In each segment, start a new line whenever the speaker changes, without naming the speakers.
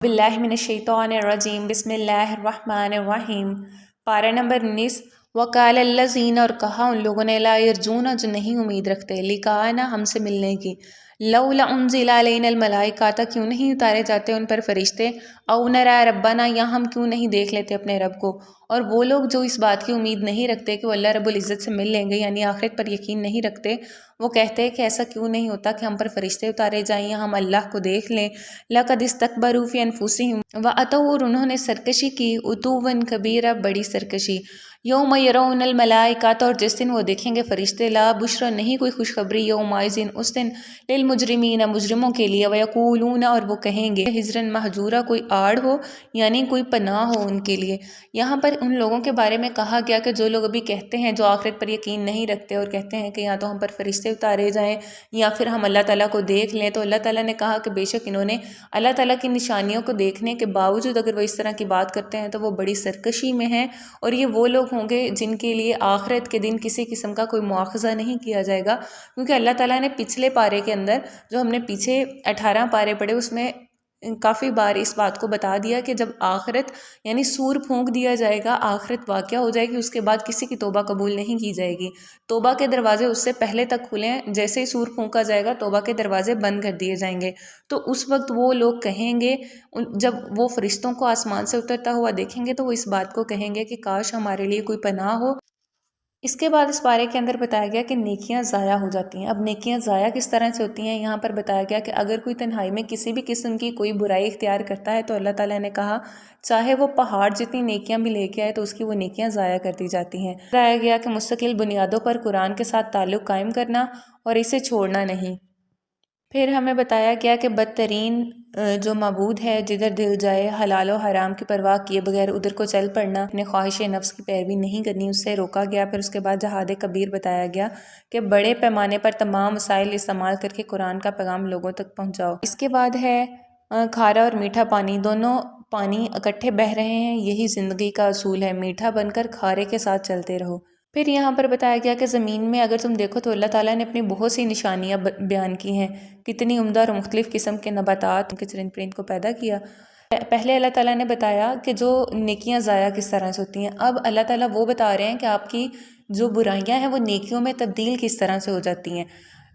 باللہ من الشیطان الرجیم بسم اللہ الرحمن الرحیم۔ پارہ نمبر 19۔ وقال الذین، اور کہا ان لوگوں نے، لا یرجون، جو نہیں امید رکھتے، لقاءنا، ہم سے ملنے کی، لولا انزل علینا الملائکۃ، کیوں نہیں اتارے جاتے ان پر فرشتے، او نری ربنا، یا ہم کیوں نہیں دیکھ لیتے اپنے رب کو۔ اور وہ لوگ جو اس بات کی امید نہیں رکھتے کہ وہ اللہ رب العزت سے مل لیں گے، یعنی آخرت پر یقین نہیں رکھتے، وہ کہتے ہیں کہ ایسا کیوں نہیں ہوتا کہ ہم پر فرشتے اتارے جائیں یا ہم اللہ کو دیکھ لیں۔ لقد استکبروا فی انفسہم واتوا، اور انہوں نے سرکشی کی، عتوا کبیرہ، بڑی سرکشی۔ یوم یرون الملائکۃ، اور جس دن وہ دیکھیں گے فرشتے، لا بشری، نہیں کوئی خوشخبری، یومئذ، اس دن، للمجرمین، مجرموں کے لیے، ویقولون، اور وہ کہیں گے، حجرا مہجورا، کوئی آڑ ہو یعنی کوئی پناہ ہو ان کے لیے۔ یہاں پر ان لوگوں کے بارے میں کہا گیا کہ جو لوگ ابھی کہتے ہیں، جو آخرت پر یقین نہیں رکھتے اور کہتے ہیں کہ یا تو ہم پر فرشتے اتارے جائیں یا پھر ہم اللہ تعالیٰ کو دیکھ لیں، تو اللہ تعالیٰ نے کہا کہ بے شک انہوں نے اللہ تعالیٰ کی نشانیوں کو دیکھنے کے باوجود اگر وہ اس طرح کی بات کرتے ہیں تو وہ بڑی سرکشی میں ہیں، اور یہ وہ لوگ ہوں گے جن کے لیے آخرت کے دن کسی قسم کا کوئی مواخذہ نہیں کیا جائے گا، کیونکہ اللہ تعالیٰ نے پچھلے پارے کے اندر، جو ہم نے پیچھے 18 پارے پڑھے، اس میں کافی بار اس بات کو بتا دیا کہ جب آخرت یعنی سور پھونک دیا جائے گا، آخرت واقعہ ہو جائے گی، اس کے بعد کسی کی توبہ قبول نہیں کی جائے گی۔ توبہ کے دروازے اس سے پہلے تک کھلیں، جیسے ہی سور پھونکا جائے گا توبہ کے دروازے بند کر دیے جائیں گے۔ تو اس وقت وہ لوگ کہیں گے، جب وہ فرشتوں کو آسمان سے اترتا ہوا دیکھیں گے تو وہ اس بات کو کہیں گے کہ کاش ہمارے لیے کوئی پناہ ہو۔ اس کے بعد اس بارے کے اندر بتایا گیا کہ نیکیاں ضائع ہو جاتی ہیں۔ اب نیکیاں ضائع کس طرح سے ہوتی ہیں، یہاں پر بتایا گیا کہ اگر کوئی تنہائی میں کسی بھی قسم کی کوئی برائی اختیار کرتا ہے تو اللہ تعالیٰ نے کہا چاہے وہ پہاڑ جتنی نیکیاں بھی لے کے آئے تو اس کی وہ نیکیاں ضائع کر دی جاتی ہیں۔ بتایا گیا کہ مستقل بنیادوں پر قرآن کے ساتھ تعلق قائم کرنا اور اسے چھوڑنا نہیں۔ پھر ہمیں بتایا گیا کہ بدترین جو معبود ہے، جدھر دل جائے، حلال و حرام کی پرواہ کیے بغیر ادھر کو چل پڑنا، اپنے خواہش نفس کی پیروی نہیں کرنی، اس سے روکا گیا۔ پھر اس کے بعد جہاد کبیر بتایا گیا کہ بڑے پیمانے پر تمام وسائل استعمال کر کے قرآن کا پیغام لوگوں تک پہنچاؤ۔ اس کے بعد ہے کھارا اور میٹھا پانی، دونوں پانی اکٹھے بہہ رہے ہیں، یہی زندگی کا اصول ہے، میٹھا بن کر کھارے کے ساتھ چلتے رہو۔ پھر یہاں پر بتایا گیا کہ زمین میں اگر تم دیکھو تو اللہ تعالیٰ نے اپنی بہت سی نشانیاں بیان کی ہیں، کتنی عمدہ اور مختلف قسم کے نباتات کے چرند پرند کو پیدا کیا۔ پہلے اللہ تعالیٰ نے بتایا کہ جو نیکیاں ضائع کس طرح سے ہوتی ہیں، اب اللہ تعالیٰ وہ بتا رہے ہیں کہ آپ کی جو برائیاں ہیں وہ نیکیوں میں تبدیل کس طرح سے ہو جاتی ہیں۔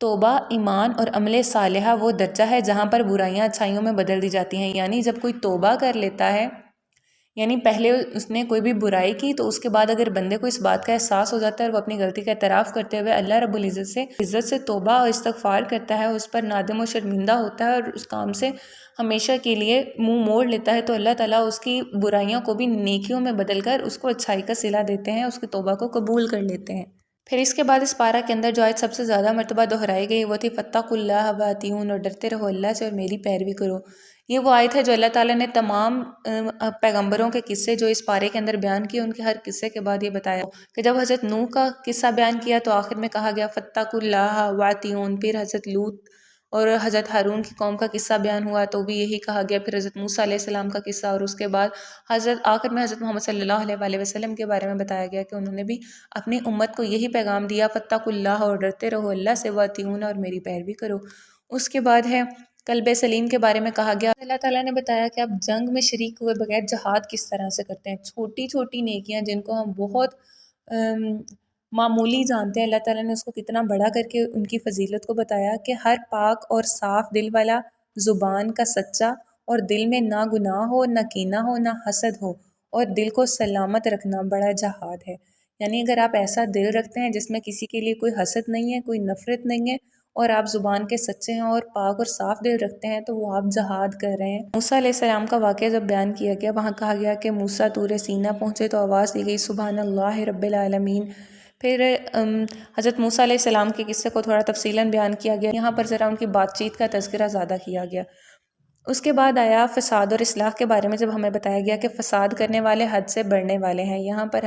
توبہ، ایمان اور عمل صالحہ وہ درجہ ہے جہاں پر برائیاں اچھائیوں میں بدل دی جاتی ہیں، یعنی جب کوئی توبہ کر لیتا ہے، یعنی پہلے اس نے کوئی بھی برائی کی تو اس کے بعد اگر بندے کو اس بات کا احساس ہو جاتا ہے اور وہ اپنی غلطی کا اعتراف کرتے ہوئے اللہ رب العزت سے توبہ اور استغفار کرتا ہے، اس پر نادم و شرمندہ ہوتا ہے اور اس کام سے ہمیشہ کے لیے منہ موڑ لیتا ہے، تو اللہ تعالیٰ اس کی برائیوں کو بھی نیکیوں میں بدل کر اس کو اچھائی کا صلہ دیتے ہیں، اس کی توبہ کو قبول کر لیتے ہیں۔ پھر اس کے بعد اس پارہ کے اندر جو آیت سب سے زیادہ مرتبہ دہرائی گئی وہ تھی فاتقوا اللہ واطیعون، اور ڈرتے رہو اللہ سے اور میری پیروی کرو۔ یہ وہ آیت ہے جو اللہ تعالیٰ نے تمام پیغمبروں کے قصے جو اس پارے کے اندر بیان کیے، ان کے ہر قصے کے بعد یہ بتایا کہ جب حضرت نوح کا قصہ بیان کیا تو آخر میں کہا گیا فاتقوا اللہ واطیعون۔ پھر حضرت لوط اور حضرت ہارون کی قوم کا قصہ بیان ہوا تو بھی یہی کہا گیا۔ پھر حضرت موسیٰ علیہ السلام کا قصہ، اور اس کے بعد آخر میں حضرت محمد صلی اللہ علیہ وسلم کے بارے میں بتایا گیا کہ انہوں نے بھی اپنی امت کو یہی پیغام دیا فاتقوا اللہ، اور ڈرتے رہو اللہ سے، واطیعون، اور میری پیروی کرو۔ اس کے بعد ہے قلب سلیم کے بارے میں کہا گیا، اللہ تعالیٰ نے بتایا کہ آپ جنگ میں شریک ہوئے بغیر جہاد کس طرح سے کرتے ہیں۔ چھوٹی چھوٹی نیکیاں جن کو ہم بہت معمولی جانتے ہیں، اللہ تعالیٰ نے اس کو کتنا بڑا کر کے ان کی فضیلت کو بتایا کہ ہر پاک اور صاف دل والا، زبان کا سچا، اور دل میں نہ گناہ ہو، نہ کینہ ہو، نہ حسد ہو، اور دل کو سلامت رکھنا بڑا جہاد ہے۔ یعنی اگر آپ ایسا دل رکھتے ہیں جس میں کسی کے لیے کوئی حسد نہیں ہے، کوئی نفرت نہیں ہے، اور آپ زبان کے سچے ہیں اور پاک اور صاف دل رکھتے ہیں، تو وہ آپ جہاد کر رہے ہیں۔ موسیٰ علیہ السلام کا واقعہ جب بیان کیا گیا، وہاں کہا گیا کہ موسیٰ طور سینا پہنچے تو آواز دی گئی سبحان اللہ رب العالمین۔ پھر حضرت موسیٰ علیہ السلام کے قصے کو تھوڑا تفصیلاً بیان کیا گیا، یہاں پر ذرا ان کی بات چیت کا تذکرہ زیادہ کیا گیا۔ اس کے بعد آیا فساد اور اصلاح کے بارے میں، جب ہمیں بتایا گیا کہ فساد کرنے والے حد سے بڑھنے والے ہیں۔ یہاں پر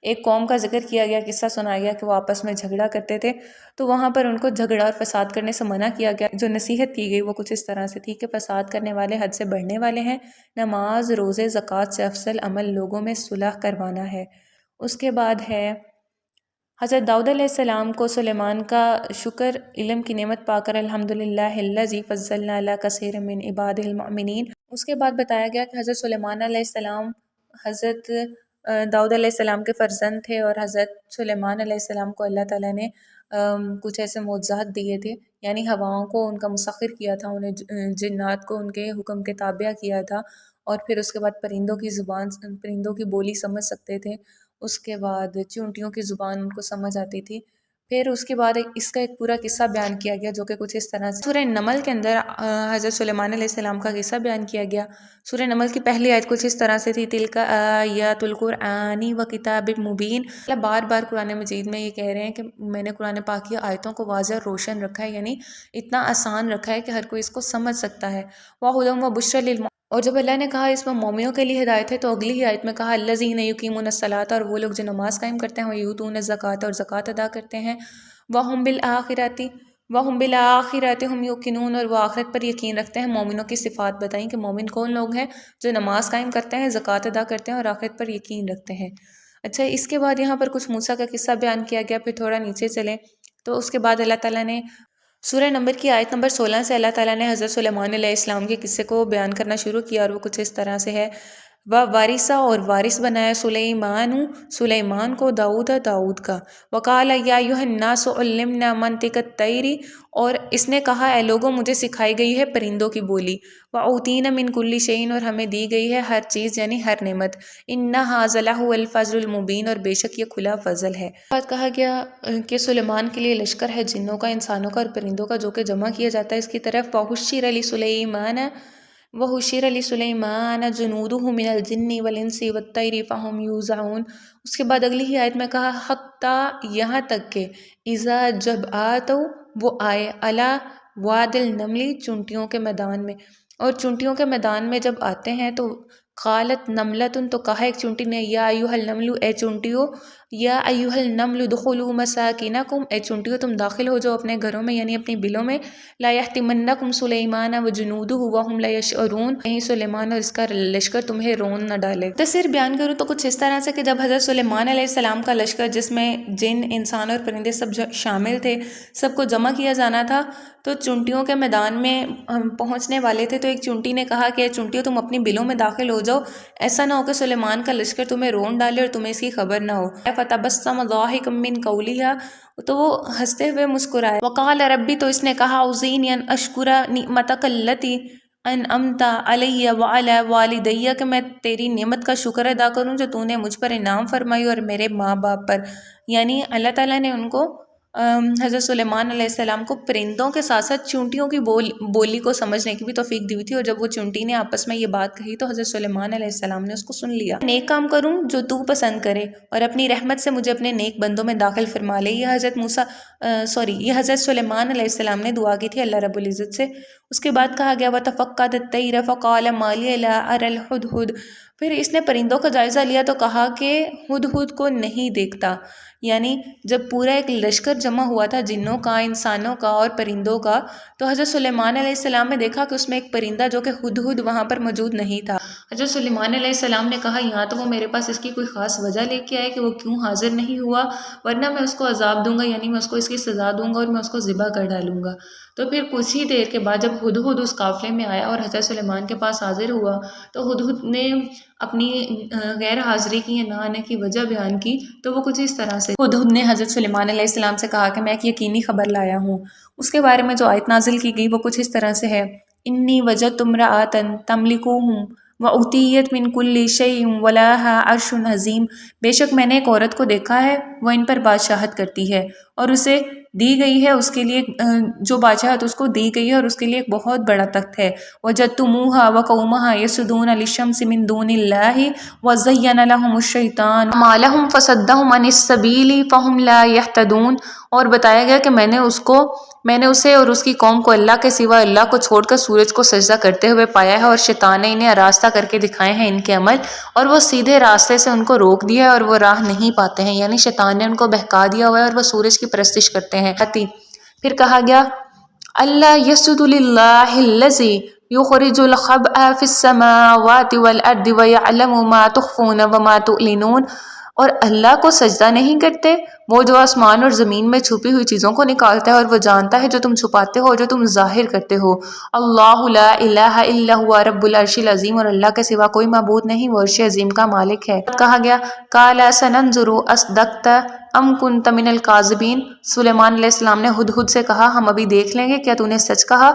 ایک قوم کا ذکر کیا گیا، قصہ سنایا گیا کہ وہ آپس میں جھگڑا کرتے تھے، تو وہاں پر ان کو جھگڑا اور فساد کرنے سے منع کیا گیا۔ جو نصیحت کی گئی وہ کچھ اس طرح سے تھی کہ فساد کرنے والے حد سے بڑھنے والے ہیں، نماز، روزے، زکوٰۃ سے افضل عمل لوگوں میں صلح کروانا ہے۔ اس کے بعد ہے حضرت داؤد علیہ السلام کو سلیمان کا علم کی نعمت پا کر الحمدللہ الذی فضلنا علی کثیر من عبادہ المؤمنین، اس کے بعد بتایا گیا کہ حضرت سلیمان علیہ السلام حضرت داؤد علیہ السلام کے فرزند تھے، اور حضرت سلیمان علیہ السلام کو اللہ تعالیٰ نے کچھ ایسے معجزات دیے تھے، یعنی ہواؤں کو ان کا مسخر کیا تھا، انہیں جنات کو ان کے حکم کے تابع کیا تھا، اور پھر اس کے بعد پرندوں کی زبان، پرندوں کی بولی سمجھ سکتے تھے، اس کے بعد چونٹیوں کی زبان ان کو سمجھ آتی تھی۔ پھر اس کے بعد اس کا ایک پورا قصہ بیان کیا گیا جو کہ کچھ اس طرح سے سورہ نمل کے اندر حضرت سلیمان علیہ السلام کا قصہ بیان کیا گیا۔ سورہ نمل کی پہلی آیت کچھ اس طرح سے تھی، تلک آیات القرآن و کتاب مبین۔ اللہ بار بار قرآن مجید میں یہ کہہ رہے ہیں کہ میں نے قرآن پاک کی آیتوں کو واضح اور روشن رکھا ہے، یعنی اتنا آسان رکھا ہے کہ ہر کوئی اس کو سمجھ سکتا ہے۔ وَهُدًى وَبُشْرًى لِلْمُؤْمِنِينَ۔ اور جب اللہ نے کہا اس میں مومنوں کے لیے ہدایت ہے، تو اگلی ہی آیت میں کہا الذین یقیمون الصلاۃ، اور وہ لوگ جو نماز قائم کرتے ہیں، ویؤتون الزکوٰۃ، اور زکوٰۃ ادا کرتے ہیں، وَهُم بِالْآخِرَةِ هُم یوقنون، اور وہ آخرت پر یقین رکھتے ہیں۔ مومنوں کی صفات بتائیں کہ مومن کون لوگ ہیں؟ جو نماز قائم کرتے ہیں، زکوٰۃ ادا کرتے ہیں، اور آخرت پر یقین رکھتے ہیں۔ اچھا، اس کے بعد یہاں پر کچھ موسیٰ کا قصہ بیان کیا گیا۔ پھر تھوڑا نیچے چلیں تو اس کے بعد اللہ تعالیٰ نے سورہ نمبر کی آیت نمبر 16 سے اللہ تعالیٰ نے حضرت سلیمان علیہ السلام کے قصے کو بیان کرنا شروع کیا، اور وہ کچھ اس طرح سے ہے، وارثہ، اور وارث بنایا سلیمان کو داؤد کا، وقال یا ایھا الناس علمنا منطق الطیر، اور اس نے کہا اے لوگوں مجھے سکھائی گئی ہے پرندوں کی بولی، واوتینا من کل شیء، اور ہمیں دی گئی ہے ہر چیز یعنی ہر نعمت، ان ھذا لہو الفضل المبین، اور بے شک یہ کھلا فضل ہے۔ بات کہا گیا کہ سلیمان کے لیے لشکر ہے جنوں کا، انسانوں کا اور پرندوں کا، جو کہ جمع کیا جاتا ہے اس کی طرف۔ وحشر لسلیمان جنودہ من الجن والانس والطیر فہم یوزعون۔ اس کے بعد اگلی ہی آیت میں کہا حتی، یہاں تک کہ اذا، جب آتوا، وہ آئے، علی واد النمل، چونٹیوں کے میدان میں، اور چونٹیوں کے میدان میں جب آتے ہیں تو قالت نملۃ، تو کہا ایک چونٹی نے، یا ایھا النمل، اے چونٹیوں، یا ایھا النمل ادخلوا مساکنکم، اے چونٹیوں تم داخل ہو جاؤ اپنے گھروں میں یعنی اپنی بلوں میں، لا یحطمنکم سلیمان وجنودہ وہم لا یشعرون، کہیں سلیمان اور اس کا لشکر تمہیں رون نہ ڈالے۔ تصویر بیان کروں تو کچھ اس طرح سے کہ جب حضرت سلیمان علیہ السلام کا لشکر، جس میں جن، انسان اور پرندے سب شامل تھے، سب کو جمع کیا جانا تھا، تو چونٹیوں کے میدان میں پہنچنے والے تھے، تو ایک چونٹی نے کہا کہ چونٹیوں تم اپنی بلوں میں داخل ہو جاؤ، ایسا نہ ہو کہ سلیمان کا لشکر تمہیں رون ڈالے اور تمہیں اس کی خبر نہ ہو۔ فتبسم ضاحکا من قولها، تو وہ ہنستے ہوئے مسکرائے، وقال ربی، تو اس نے کہا اوزینی ان اشکر نعمتک التی انعمت علی وعلی والدی، کہ میں تیری نعمت کا شکر ادا کروں جو تو نے مجھ پر انعام فرمائی اور میرے ماں باپ پر، یعنی اللہ تعالیٰ نے ان کو، حضرت سلیمان علیہ السلام کو پرندوں کے ساتھ ساتھ چونٹیوں کی بولی کو سمجھنے کی بھی توفیق دی ہوئی تھی، اور جب وہ چونٹی نے آپس میں یہ بات کہی تو حضرت سلیمان علیہ السلام نے اس کو سن لیا۔ نیک کام کروں جو تو پسند کرے، اور اپنی رحمت سے مجھے اپنے نیک بندوں میں داخل فرما لے۔ یہ حضرت سلیمان علیہ السلام نے دعا کی تھی اللہ رب العزت سے۔ اس کے بعد کہا گیا وَتَفَقَّدَ الطَّيْرَ فَقَالَ مَا لِيَ لَا أَرَى الْهُدْهُدَ، پھر اس نے پرندوں کا جائزہ لیا تو کہا کہ ہدہد کو نہیں دیکھتا، یعنی جب پورا ایک لشکر جمع ہوا تھا جنوں کا، انسانوں کا اور پرندوں کا، تو حضرت سلیمان علیہ السلام نے دیکھا کہ اس میں ایک پرندہ جو کہ ہدہد وہاں پر موجود نہیں تھا۔ حضرت سلیمان علیہ السلام نے کہا یہاں تو وہ میرے پاس اس کی کوئی خاص وجہ لے کے آئے کہ وہ کیوں حاضر نہیں ہوا، ورنہ میں اس کو عذاب دوں گا، یعنی میں اس کو اس کی سزا دوں گا اور میں اس کو ذبح کر ڈالوں گا۔ تو پھر کچھ ہی دیر کے بعد جب ہدہد اس قافلے میں آیا اور حضرت سلیمان کے پاس حاضر ہوا، تو ہدہد نے اپنی غیر حاضری کی یا نہ آنے کی وجہ بیان کی، تو وہ کچھ اس طرح سے، ہدہد نے حضرت سلیمان علیہ السلام سے کہا کہ میں ایک یقینی خبر لایا ہوں۔ اس کے بارے میں جو آیت نازل کی گئی وہ کچھ اس طرح سے ہے، انی وجدت امرأۃ تملکہم وأوتیت من کل شیء ولہا عرش عظیم، بے شک میں نے ایک عورت کو دیکھا ہے، وہ ان پر بادشاہت کرتی ہے اور اسے دی گئی ہے، اس کے لیے جو بادشاہت اس کو دی گئی ہے اور اس کے لیے ایک بہت بڑا تخت ہے۔ وجدتموہا وقومہا یسجدون للشمس من دون اللہ وزین لہم الشیطان اعمالہم فصدہم عن السبیل فہم لا یہتدون، اور بتایا گیا کہ میں نے اسے اور اس کی قوم کو اللہ کے سوا اللہ کو چھوڑ کر سورج کو سجدہ کرتے ہوئے پایا ہے، اور شیطان نے انہیں آراستہ کر کے دکھائے ہیں ان کے عمل، اور وہ سیدھے راستے سے ان کو روک دیا ہے اور وہ راہ نہیں پاتے ہیں، یعنی شیطان نے ان کو بہکا دیا ہوا ہے اور وہ سورج کی پرستش کرتے ہیں۔ پھر کہا گیا اللہ یسجد للہ الذی یخرج الخبء فی السماوات والارض ویعلم ما تخفون وما تعلنون، اور اللہ کو سجدہ نہیں کرتے، وہ جو آسمان اور زمین میں چھپی ہوئی چیزوں کو نکالتا ہے اور وہ جانتا ہے جو تم چھپاتے ہو اور جو تم ظاہر کرتے ہو۔ اللہ لا الہ الا ہوا رب العرش العظیم، اور اللہ کے سوا کوئی معبود نہیں، وہ عرش عظیم کا مالک ہے۔ کہا گیا قال سننظر اصدقت ام کنت من الکاذبین، سلیمان علیہ السلام نے ہدہد سے کہا ہم ابھی دیکھ لیں گے کیا تو نے سچ کہا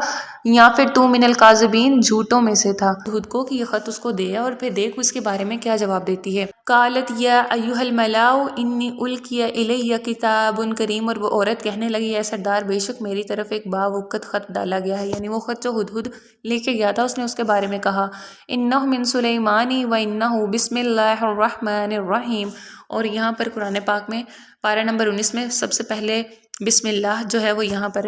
یا پھر تو من الکاذبین جھوٹوں میں سے تھا۔ ہدہد کو کہ یہ خط اس کو دے اور پھر دیکھ اس کے بارے میں کیا جواب دیتی ہے۔ قالت یا ایھا الملاء انی القی الیہ کتاب کریم، اور وہ عورت کہنے لگی اے سردار بے شک میری طرف ایک باوقت خط ڈالا گیا ہے، یعنی وہ خط جو ہدہد لے کے گیا تھا اس نے اس کے بارے میں کہا انہ من سلیمان و انہ بسم اللہ الرحمن الرحیم۔ اور یہاں پر قرآن پاک میں پارہ نمبر 19 میں سب سے پہلے بسم اللہ جو ہے وہ یہاں پر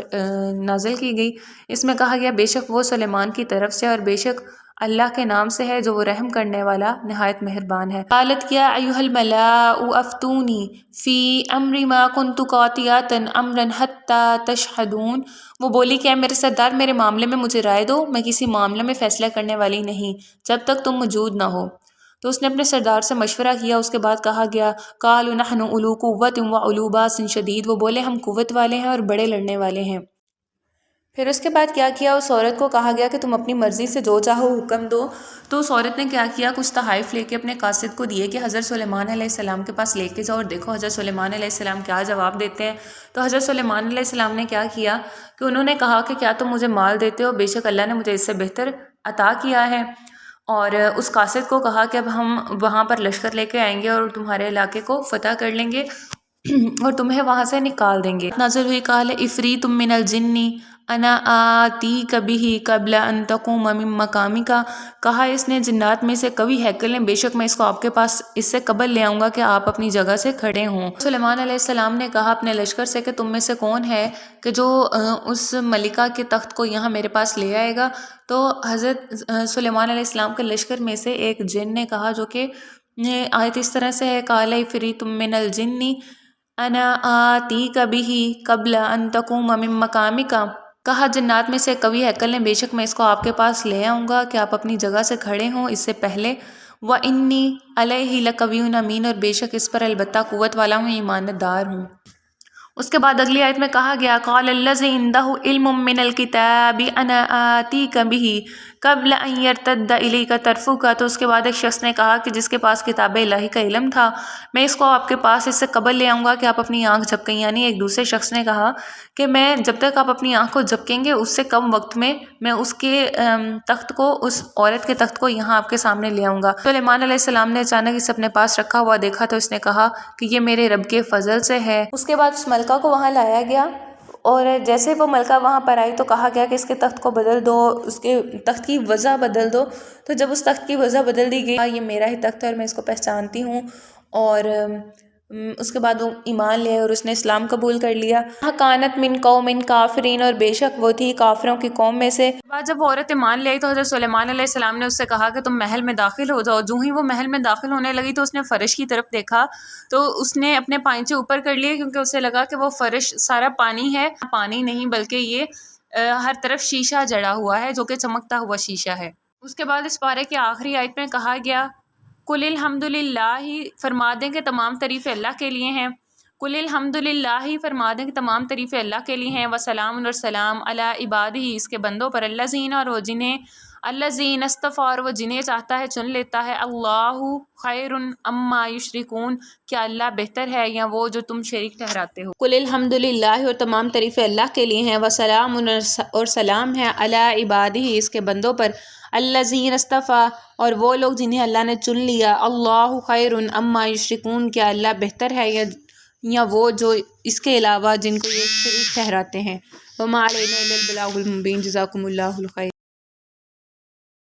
نازل کی گئی۔ اس میں کہا گیا بے شک وہ سلیمان کی طرف سے اور بے شک اللہ کے نام سے ہے جو وہ رحم کرنے والا نہایت مہربان ہے۔ قالت یا ایھا الملاء افتونی فی امر ما کنت قاطعۃ امرا حتی تشہدون، وہ بولی کہ اے میرے سردار میرے معاملے میں مجھے رائے دو، میں کسی معاملے میں فیصلہ کرنے والی نہیں جب تک تم موجود نہ ہو۔ تو اس نے اپنے سردار سے مشورہ کیا، اس کے بعد کہا گیا قالوا نحن اولو قوۃ واولو باس شدید، وہ بولے ہم قوت والے ہیں اور بڑے لڑنے والے ہیں۔ پھر اس کے بعد کیا کیا، اس عورت کو کہا گیا کہ تم اپنی مرضی سے جو چاہو حکم دو۔ تو اس عورت نے کیا کیا، کچھ تحائف لے کے اپنے قاصد کو دیے کہ حضرت سلیمان علیہ السلام کے پاس لے کے جاؤ اور دیکھو حضرت سلیمان علیہ السلام کیا جواب دیتے ہیں۔ تو حضرت سلیمان علیہ السلام نے کیا کیا کہ انہوں نے کہا کہ کیا تم مجھے مال دیتے ہو، بے شک اللہ نے مجھے اس سے بہتر عطا کیا ہے۔ اور اس قاصد کو کہا کہ اب ہم وہاں پر لشکر لے کے آئیں گے اور تمہارے علاقے کو فتح کر لیں گے اور تمہیں وہاں سے نکال دیں گے۔ نازل ہوئی قال عفریت من الجن انا آتیک بہ قبل ان تقوم من مقامک، کہا اس نے جنات میں سے کوئی ہیکل نے بے شک میں اس کو آپ کے پاس اس سے قبل لے آؤں گا کہ آپ اپنی جگہ سے کھڑے ہوں۔ سلیمان علیہ السلام نے کہا اپنے لشکر سے کہ تم میں سے کون ہے کہ جو اس ملکہ کے تخت کو یہاں میرے پاس لے آئے گا۔ تو حضرت سلیمان علیہ السلام کے لشکر میں سے ایک جن نے کہا، جو کہ آیت اس طرح سے ہے قال عفریت من الجن انا آتیک بہ قبل ان تقوم من مقامک، کہا جنات میں سے کبھی ہیکل نے بے شک میں اس کو آپ کے پاس لے آؤں گا کہ آپ اپنی جگہ سے کھڑے ہوں اس سے پہلے۔ وَإِنِّي عَلَيْهِ لَقَوِيٌّ أَمِينٌ، اور بے شک اس پر البتہ قوت والا ہوں، ایمانت دار ہوں۔ اس کے بعد اگلی آیت میں کہا گیا قال الذی عنده علم من الکتاب انا آتیک بہ قبل ان یرتد الیک طرفک، تو اس کے بعد ایک شخص نے کہا کہ جس کے پاس کتاب الہی کا علم تھا میں اس کو آپ کے پاس اس سے قبل لے آؤں گا کہ آپ اپنی آنکھ جھپکیں، یعنی ایک دوسرے شخص نے کہا کہ میں جب تک آپ اپنی آنکھ کو جھپکیں گے اس سے کم وقت میں اس کے تخت کو، اس عورت کے تخت کو یہاں آپ کے سامنے لے آؤں گا۔ سلیمان علیہ السلام نے اچانک اسے اپنے پاس رکھا ہوا دیکھا تو اس نے کہا کہ یہ میرے رب کے فضل سے ہے۔ اس کے بعد اس ملکہ کو وہاں لایا گیا اور جیسے وہ ملکہ وہاں پر آئی تو کہا گیا کہ اس کے تخت کو بدل دو، اس کے تخت کی وضع بدل دو۔ تو جب اس تخت کی وضع بدل دی گئی یہ میرا ہی تخت ہے اور میں اس کو پہچانتی ہوں، اور اس کے بعد وہ ایمان لے اور اس نے اسلام قبول کر لیا۔ کانت من قوم کافرین، اور بے شک وہ تھی کافروں کی قوم میں سے۔ بعد جب وہ عورت ایمان لے آئی تو حضرت سلیمان علیہ السلام نے اس سے کہا کہ تم محل میں داخل ہو جاؤ۔ جو ہی وہ محل میں داخل ہونے لگی تو اس نے فرش کی طرف دیکھا تو اس نے اپنے پائنچے اوپر کر لیے کیونکہ اسے لگا کہ وہ فرش سارا پانی ہے، پانی نہیں بلکہ یہ ہر طرف شیشہ جڑا ہوا ہے جو کہ چمکتا ہوا شیشہ ہے۔ اس کے بعد اس پارے کی آخری آیت میں کہا گیا قل الحمدللہ، فرما دیں کہ تمام تعریفیں اللہ کے لیے ہیں۔ قل الحمدللہ، فرما دیں کہ تمام تعریفیں اللہ کے لیے ہیں۔ وسلام، اور سلام علی عبادہ، اس کے بندوں پر، الذین، اور وہ جنہیں، الذین اصطفیٰ، اور وہ جنہیں چاہتا ہے چن لیتا ہے، اللہ خیر اما یشرکون، کیا اللہ بہتر ہے یا وہ جو تم شریک ٹھہراتے ہو۔ قل الحمدللہ، اور تمام تعریفیں اللہ کے لیے ہیں۔ وسلام، اور سلام ہے، علی عبادہ، اس کے بندوں پر، الذین اصطفیٰ، اور وہ لوگ جنہیں اللہ نے چن لیا، اللہ خیر اما یشرکون، کیا اللہ بہتر ہے یا وہ جو اس کے علاوہ جن کو یہ شریک ٹھہراتے ہیں۔ وما علینا الا البلاغ المبین، جزاکم اللہ الخیر۔